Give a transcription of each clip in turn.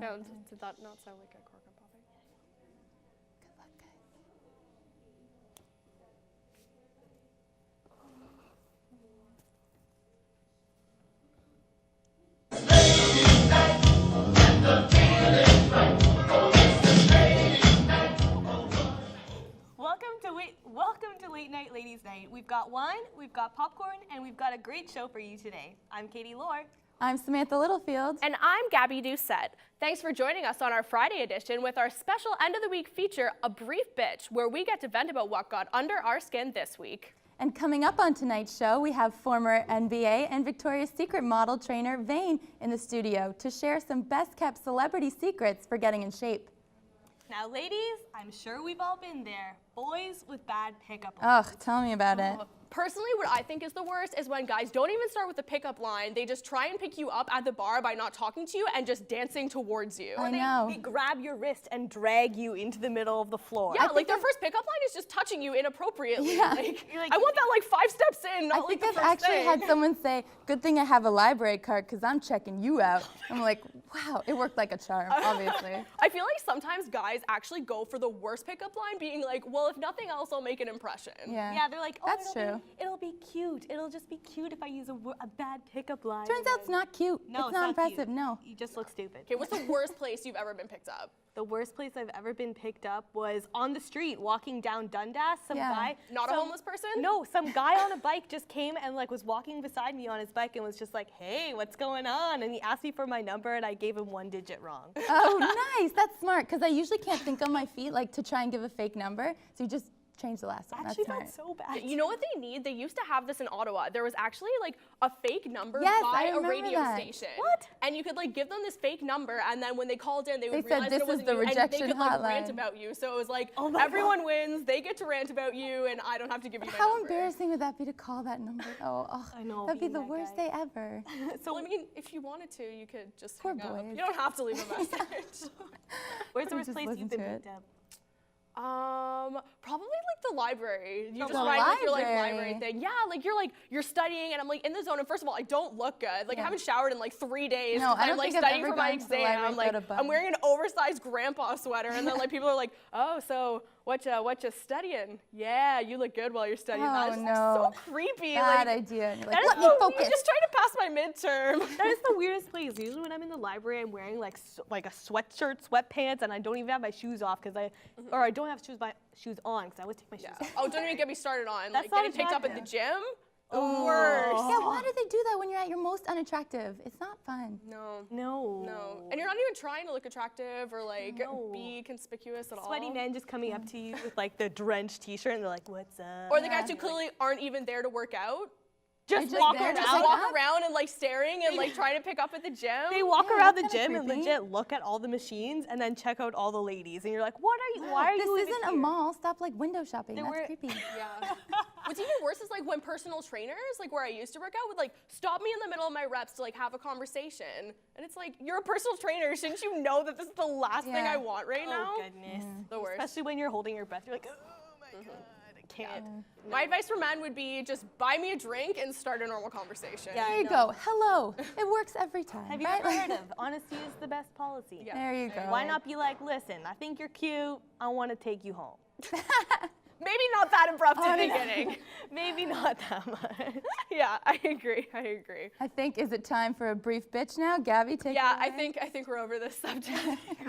Did that not sound like a cork on popping? Good luck, guys. Welcome to Late Night Ladies Night. We've got wine, we've got popcorn, and we've got a great show for you today. I'm Katie Lohr. I'm Samantha Littlefield. And I'm Gabby Doucette. Thanks for joining us on our Friday edition with our special end of the week feature, A Brief Bitch, where we get to vent about what got under our skin this week. And coming up on tonight's show, we have former NBA and Victoria's Secret model trainer Vane in the studio to share some best-kept celebrity secrets for getting in shape. Now, ladies, I'm sure we've all been there. Boys with bad pickup lines. Ugh, tell me about it. Personally, what I think is the worst is when guys don't even start with a pickup line. They just try and pick you up at the bar by not talking to you and just dancing towards you. I know. They grab your wrist and drag you into the middle of the floor. Yeah, like their first pickup line is just touching you inappropriately. Yeah. You're like, I want that like 5 steps in, not I like think the I've first actually thing. had someone say, good thing I have a library card because I'm checking you out. I'm like, wow, it worked like a charm, obviously. I feel like sometimes guys actually go for the worst pickup line, being like, well, if nothing else, I'll make an impression. Yeah, they're like, oh, that's true. It'll be cute. It'll just be cute if I use a bad pickup line. Turns out it's not cute. No, it's not impressive, cute. no. You just look stupid. Okay, what's the worst place you've ever been picked up? The worst place I've ever been picked up was on the street, walking down Dundas. Some guy. Not a homeless person? No, some guy on a bike just came and like was walking beside me on his bike and was just like, hey, what's going on? And he asked me for my number and I gave him 1 digit wrong. Oh, nice. That's smart because I usually can't think on my feet like to try and give a fake number. So you just change the last one. Actually, that's that's smart. so bad. You know what they need? They used to have this in Ottawa. There was actually like a fake number Yes, by I a remember radio that. station. What? And you could like give them this fake number, and then when they called in, they would They said, realize "This that it is wasn't the you," and they rejection could like rant hotline. about you. So it was like, Oh my everyone wins, they get to rant about you, and I don't have to give you my How number. embarrassing would that be to call that number? Oh, I know, that'd be being the that worst guy. day ever. So I mean, if you wanted to, you could just Poor hang up. boys. You don't have to leave a message. Where's the Or worst just place listen you've been to it. picked up? Probably like the library. You just The find like your like library. library thing. Yeah, you're studying, and I'm like in the zone. And first of all, I don't look good. Like I Yeah. haven't showered in like 3 days. No, 'cause I I'm don't like think I've studying ever for my gone to the exam. library I'm like without a button. I'm wearing an oversized grandpa sweater, and then like people are like, oh, so what you studying? Yeah, you look good while you're studying. Oh, That's no. so creepy. Bad like, idea. And you're that like, is let me so- focus. I'm just trying to pass my midterm. That is the weirdest place. Usually when I'm in the library, I'm wearing like a sweatshirt, sweatpants, and I don't even have my shoes off because I don't have shoes on because I always take my shoes off. Oh, don't even get me started on That's like not getting picked up at the attractive. gym. The worst. Yeah, why do they do that when you're at your most unattractive? It's not fun. No. No. And you're not even trying to look attractive or like No. be conspicuous at all. Sweaty men just coming up to you with like the drenched t-shirt and they're like, what's up? Or the guys who clearly aren't even there to work out. Just just walk, there to just pick walk up? around and like staring and like trying to pick up at the gym. They walk Yeah, around the that's kinda gym and creepy. legit look at all the machines and then check out all the ladies. And you're like, why are you This even isn't a here? mall. Stop like window shopping. That's were- creepy. Yeah. What's even worse is like when personal trainers, like where I used to work out, would like stop me in the middle of my reps to like have a conversation. And it's like, you're a personal trainer. Shouldn't you know that this is the last thing Yeah. I want right now? Oh, goodness. The worst. Especially when you're holding your breath. You're like, oh my God, I can't. My advice for men would be just buy me a drink and start a normal conversation. Yeah. There you go. Hello. It works every time. Have you right? ever heard of honesty is the best policy? Yeah. There you go. Why not be like, listen, I think you're cute. I want to take you home. Maybe not that abrupt in the beginning. Maybe not that much. Yeah, I agree. I think, is it time for a brief bitch now? Gabby, take Yeah, it away. I think we're over this subject.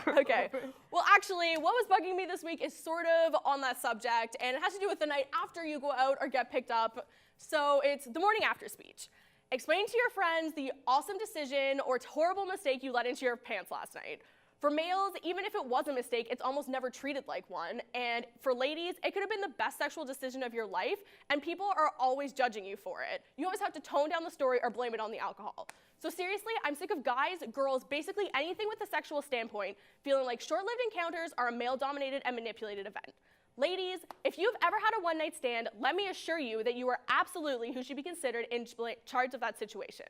Okay. Well, actually, what was bugging me this week is sort of on that subject, and it has to do with the night after you go out or get picked up. So it's the morning after speech. Explain to your friends the awesome decision or horrible mistake you let into your pants last night. For males, even if it was a mistake, it's almost never treated like one. And for ladies, it could have been the best sexual decision of your life, and people are always judging you for it. You always have to tone down the story or blame it on the alcohol. So seriously, I'm sick of guys, girls, basically anything with a sexual standpoint, feeling like short-lived encounters are a male-dominated and manipulated event. Ladies, if you've ever had a one-night stand, let me assure you that you are absolutely who should be considered in charge of that situation.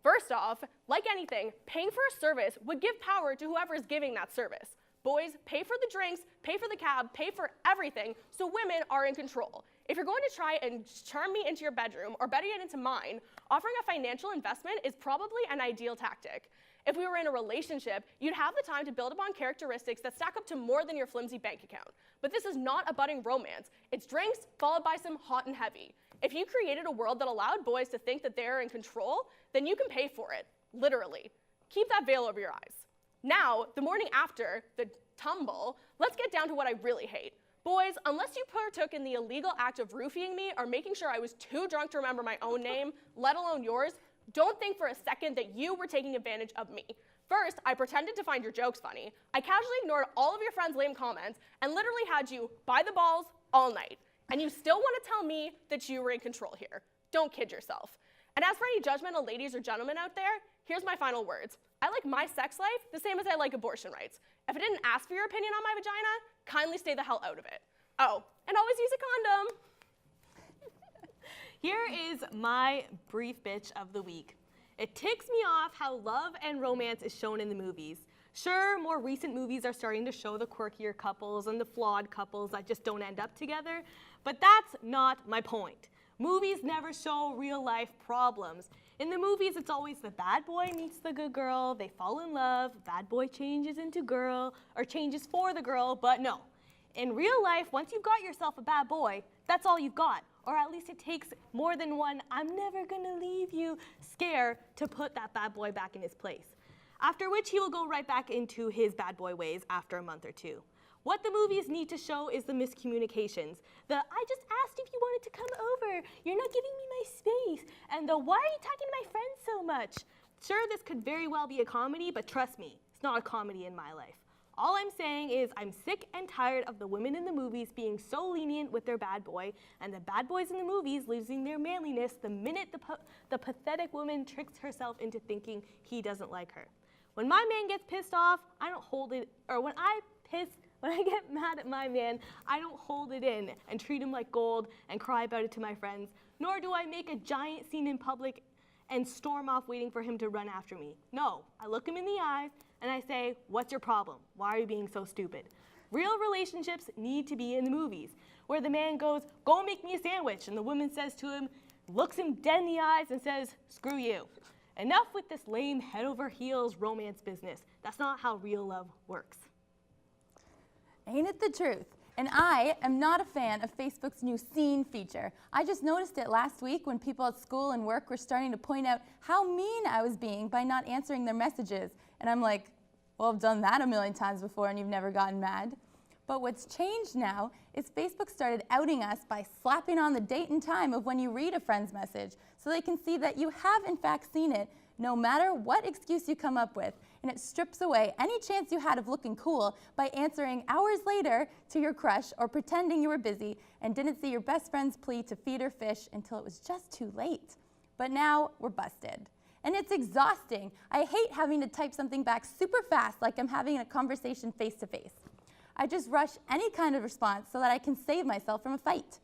First off, like anything, paying for a service would give power to whoever is giving that service. Boys, pay for the drinks, pay for the cab, pay for everything, so women are in control. If you're going to try and charm me into your bedroom, or better yet into mine, offering a financial investment is probably an ideal tactic. If we were in a relationship, you'd have the time to build upon characteristics that stack up to more than your flimsy bank account. But this is not a budding romance. It's drinks followed by some hot and heavy. If you created a world that allowed boys to think that they're in control, then you can pay for it, literally. Keep that veil over your eyes. Now, the morning after the tumble, let's get down to what I really hate. Boys, unless you partook in the illegal act of roofing me or making sure I was too drunk to remember my own name, let alone yours, don't think for a second that you were taking advantage of me. First, I pretended to find your jokes funny. I casually ignored all of your friends' lame comments and literally had you by the balls all night. And you still want to tell me that you were in control here. Don't kid yourself. And as for any judgmental ladies or gentlemen out there, here's my final words. I like my sex life the same as I like abortion rights. If I didn't ask for your opinion on my vagina, kindly stay the hell out of it. Oh, and always use a condom. Here is my brief bitch of the week. It ticks me off how love and romance is shown in the movies. Sure, more recent movies are starting to show the quirkier couples and the flawed couples that just don't end up together, but that's not my point. Movies never show real life problems. In the movies, it's always the bad boy meets the good girl, they fall in love, bad boy changes into girl, or changes for the girl, but no. In real life, once you've got yourself a bad boy, that's all you've got. Or at least it takes more than one "I'm never gonna leave you" scare to put that bad boy back in his place. After which he will go right back into his bad boy ways after a month or two. What the movies need to show is the miscommunications. "I just asked if you wanted to come over. You're not giving me my space." And "why are you talking to my friends so much?" Sure, this could very well be a comedy, but trust me, it's not a comedy in my life. All I'm saying is I'm sick and tired of the women in the movies being so lenient with their bad boy, and the bad boys in the movies losing their manliness the minute the pathetic woman tricks herself into thinking he doesn't like her. When my man gets pissed off, I don't hold it, or when I get mad at my man, I don't hold it in and treat him like gold and cry about it to my friends, nor do I make a giant scene in public and storm off waiting for him to run after me. No, I look him in the eyes and I say, "What's your problem? Why are you being so stupid?" Real relationships need to be in the movies, where the man goes, "Go make me a sandwich," and the woman says to him, looks him dead in the eyes and says, "Screw you." Enough with this lame head over heels romance business. That's not how real love works. Ain't it the truth? And I am not a fan of Facebook's new scene feature. I just noticed it last week when people at school and work were starting to point out how mean I was being by not answering their messages. And I'm like, well, I've done that a million times before and you've never gotten mad. But what's changed now is Facebook started outing us by slapping on the date and time of when you read a friend's message so they can see that you have in fact seen it no matter what excuse you come up with. And it strips away any chance you had of looking cool by answering hours later to your crush or pretending you were busy and didn't see your best friend's plea to feed her fish until it was just too late. But now we're busted. And it's exhausting. I hate having to type something back super fast like I'm having a conversation face to face. I just rush any kind of response so that I can save myself from a fight.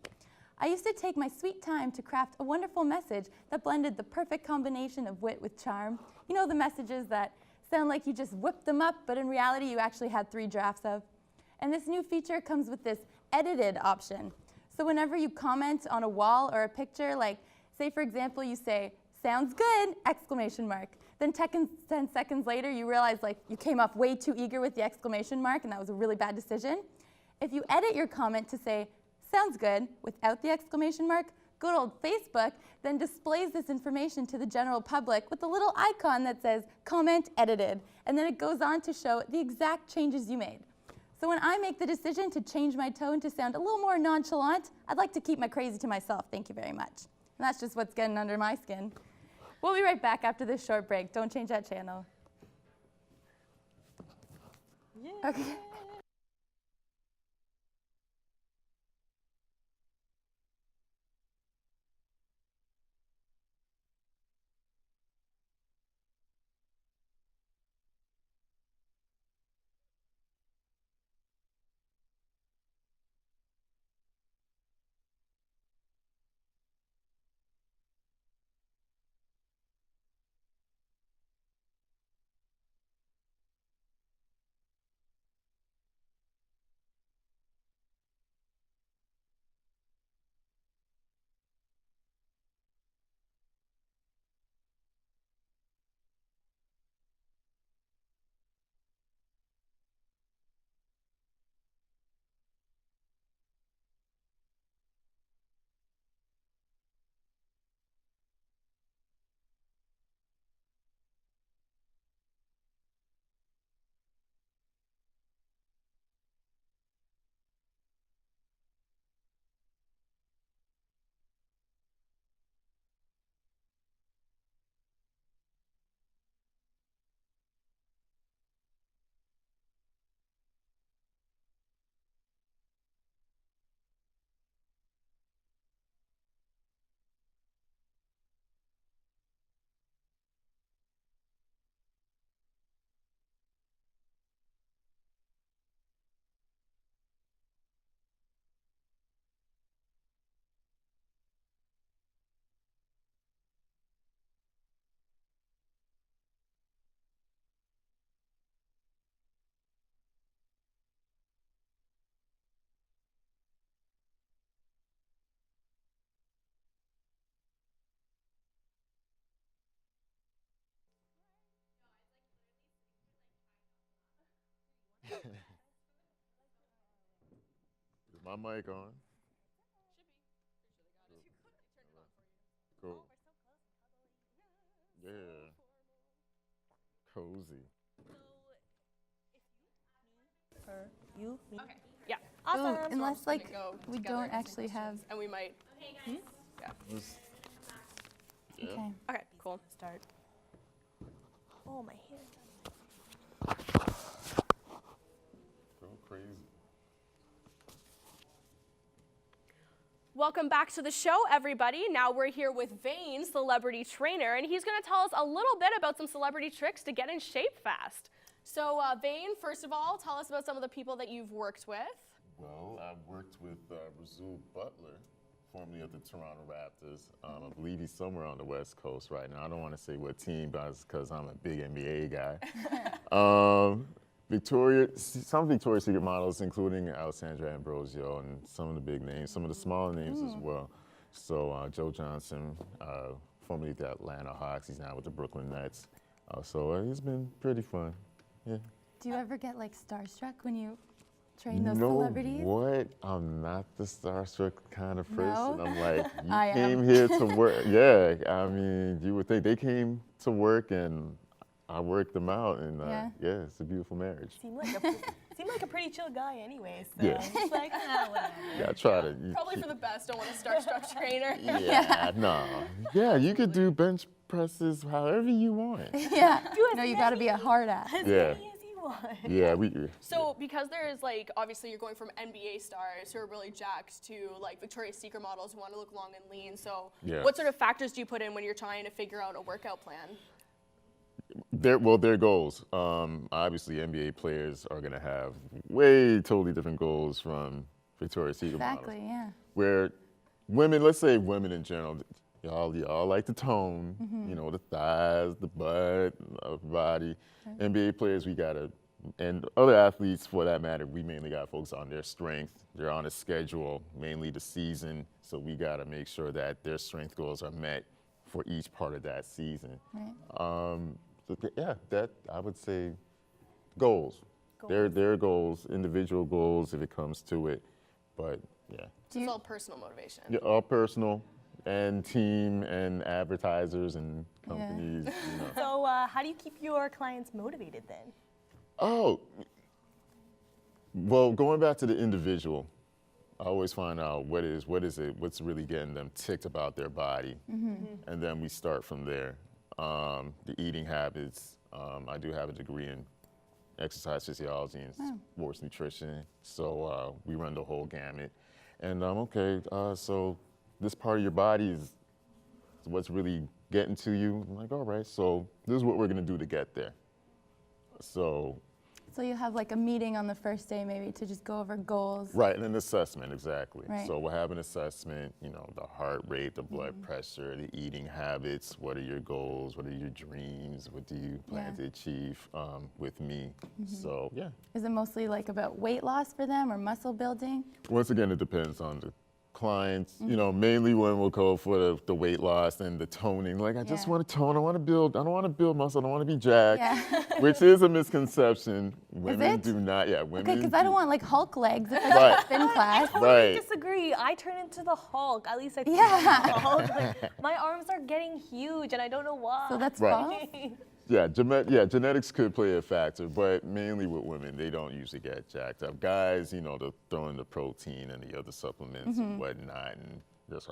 I used to take my sweet time to craft a wonderful message that blended the perfect combination of wit with charm. You know, the messages that sound like you just whipped them up, but in reality you actually had 3 drafts of. And this new feature comes with this edited option. So whenever you comment on a wall or a picture, like say for example you say, "Sounds good!" exclamation mark. Then 10 seconds later you realize like you came off way too eager with the exclamation mark and that was a really bad decision. If you edit your comment to say, "Sounds good," without the exclamation mark, good old Facebook then displays this information to the general public with a little icon that says comment edited, and then it goes on to show the exact changes you made. So when I make the decision to change my tone to sound a little more nonchalant, I'd like to keep my crazy to myself, thank you very much. And that's just what's getting under my skin. We'll be right back after this short break. Don't change that channel. Yeah. Okay. Is my mic on? Cool. Yeah. Cozy. Her, you, me. Okay. Yeah. Awesome. Oh, unless gonna like go we together don't and answer actually have. questions, and we might. Just- yeah. Okay. Okay. Cool. Start. Oh, my hair. Go crazy. Welcome back to the show, everybody. Now we're here with Vane, celebrity trainer, and he's going to tell us a little bit about some celebrity tricks to get in shape fast. So, Vane, first of all, tell us about some of the people that you've worked with. Well, I've worked with Razul Butler, formerly of the Toronto Raptors. I believe he's somewhere on the West Coast right now. I don't want to say what team, but because I'm a big NBA guy. Some Victoria's Secret models, including Alessandra Ambrosio and some of the big names, some of the smaller names as well. So Joe Johnson, formerly of the Atlanta Hawks, he's now with the Brooklyn Nets. So it's been pretty fun. Yeah. Do you ever get like starstruck when you train those You know celebrities? what? I'm not the starstruck kind of person. No? I'm like, you I am. came here to work. Yeah, I mean, you would think they came to work and I worked them out, and Yeah. it's a beautiful marriage. Seemed like a pretty chill guy anyway, so Yeah. it's like, whatever. Yeah, I try to. Probably for the best. Don't want a starstruck trainer. Yeah, no. Yeah, you could do bench presses however you want. Yeah. No, you got to be a hard ass. As Yeah. many as you want. Yeah, So, because there is like, obviously you're going from NBA stars who are really jacked to like Victoria's Secret models who want to look long and lean. So, Yeah. what sort of factors do you put in when you're trying to figure out a workout plan? Their goals. Obviously, NBA players are going to have way totally different goals from Victoria's Secret Exactly. models. Yeah. Where women, let's say women in general, y'all like the tone, you know, the thighs, the butt, the upper body. NBA players, we gotta, and other athletes for that matter, we mainly gotta focus on their strength. They're on a schedule, mainly the season, so we gotta make sure that their strength goals are met for each part of that season. Right. That I would say goals. Their goals, individual goals if it comes to it, but yeah. It's all personal motivation. Yeah, all personal, and team, and advertisers, and companies. You know. So how do you keep your clients motivated then? Oh, well, going back to the individual, I always find out what is it, what's really getting them ticked about their body, and then we start from there. The eating habits. I do have a degree in exercise physiology and sports nutrition, so we run the whole gamut. And so this part of your body is what's really getting to you. I'm like, all right, so this is what we're gonna do to get there. So you have like a meeting on the first day maybe to just go over goals. right, and an assessment, exactly. Right. So we'll have an assessment, you know, the heart rate, the blood pressure, the eating habits, what are your goals, what are your dreams, what do you plan to achieve with me? So yeah. Is it mostly like about weight loss for them or muscle building? Once again, it depends on the clients. You know, mainly women will go for the weight loss and the toning. Like, I just Yeah. want to tone. I want to build. I don't want to build muscle. I don't want to be jacked. Yeah. Which is a misconception. Women it? do not. Yeah, women. Okay, because I don't want like Hulk legs if I Right. do spin class. I Right. disagree. I turn into the Hulk. At least I think Yeah. I'm the Hulk. Like, my arms are getting huge, and I don't know why. So that's Right. false? Yeah, genetics could play a factor, but mainly with women, they don't usually get jacked up. Guys, you know, they'll throw in the protein and the other supplements and whatnot, and just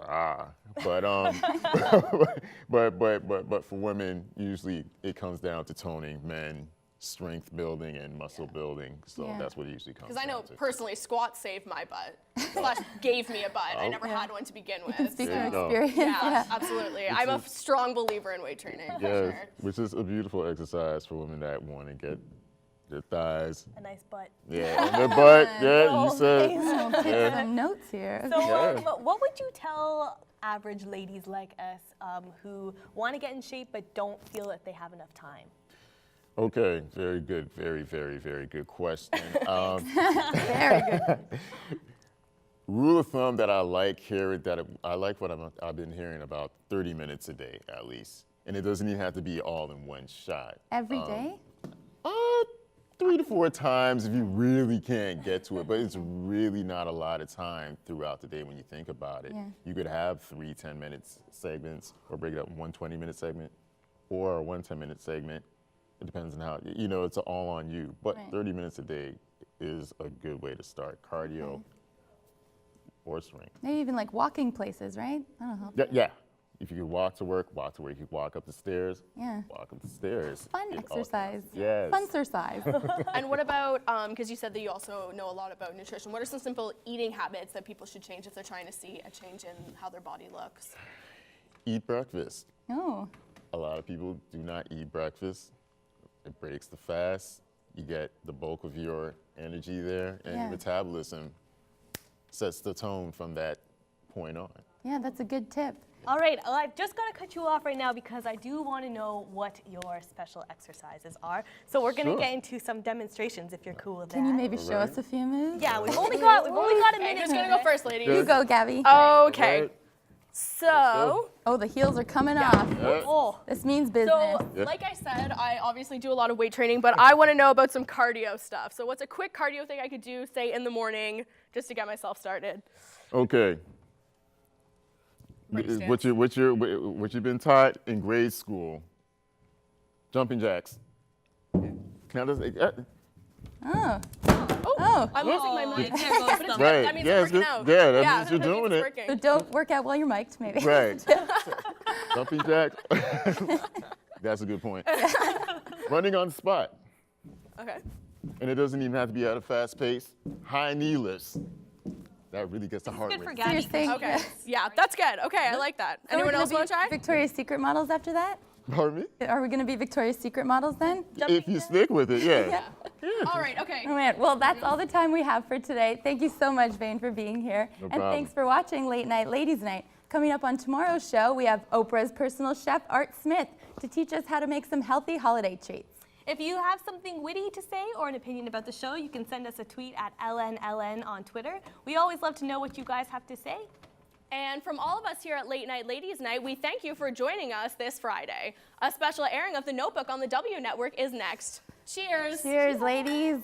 But but for women, usually it comes down to toning. Men, strength building and muscle building. So Yeah. that's what it usually comes Because I know down to. personally, squats saved my butt. Slash gave me a butt. I never had one to begin with. Speak There from you go. experience. Yeah, absolutely. I'm a strong believer in weight training. For Yes, sure. which is a beautiful exercise for women that want to get their thighs, a nice butt. yeah, and their butt. Yeah, Oh, you said. thanks. Take Yeah. some notes here. So, Yeah. what would you tell average ladies like us who want to get in shape but don't feel that they have enough time? Okay, very good, very, very, very good question. Very good. Rule of thumb that I like I like what I've been hearing about 30 minutes a day at least, and it doesn't even have to be all in one shot. Every day? 3 to 4 times if you really can't get to it, but it's really not a lot of time throughout the day when you think about it. Yeah. You could have 3 10-minute segments or break it up in 1 20-minute segment or 1 10-minute segment. It depends on how, it's all on you. But Right. 30 minutes a day is a good way to start. Cardio or strength. Maybe even like walking places, right? That'll help. Yeah. If you could walk to work, walk to work. You could walk up the stairs, Yeah. walk up the stairs. Fun It all exercise. counts. Yes. Fun exercise. And what about, because you said that you also know a lot about nutrition, what are some simple eating habits that people should change if they're trying to see a change in how their body looks? Eat breakfast. Oh, A lot of people do not eat breakfast. It breaks the fast. You get the bulk of your energy there, and Yeah. metabolism sets the tone from that point on. yeah, that's a good tip. All right, well, I've just got to cut you off right now because I do want to know what your special exercises are. So we're going to Sure. get into some demonstrations if you're cool with Can you that. maybe show us a few moves? Yeah, we've only got a Okay, minute. who's gonna go first, ladies? You go, Gabby. Okay, Right. so, Oh, the heels are coming off. Yeah. Oh, This means business. so Yeah. like I said, I obviously do a lot of weight training, but I want to know about some cardio stuff. So what's a quick cardio thing I could do, say in the morning, just to get myself started? Okay. Break stance. What you've been taught in grade school? Jumping jacks. Now Oh. Oh, Oh. I'm losing my mind. there goes But it's some. good. Right. That means Yeah, I'm it's working good. out. Yeah, that means you're that means doing it's it. working. So don't work out while you're mic'd, maybe. Right. Jumping jacks. That's a good point. Running on the spot. Okay. And it doesn't even have to be at a fast pace. High knee lifts. That really gets the heart good for rate. So you're Gabby. saying Okay. Yeah, that's good. Okay, I like that. So we're Anyone gonna else be want to try? Victoria's Secret models after that? Pardon me? Are we going to be Victoria's Secret models then? If you stick with it, yeah. All right. Okay. Oh man, well that's all the time we have for today. Thank you so much, Vane, for being here. No and problem. thanks for watching Late Night Ladies Night. Coming up on tomorrow's show, we have Oprah's personal chef, Art Smith, to teach us how to make some healthy holiday treats. If you have something witty to say or an opinion about the show, you can send us a tweet at LNLN on Twitter. We always love to know what you guys have to say. And from all of us here at Late Night Ladies Night, we thank you for joining us this Friday. A special airing of The Notebook on the W Network is next. Cheers. Cheers, ladies.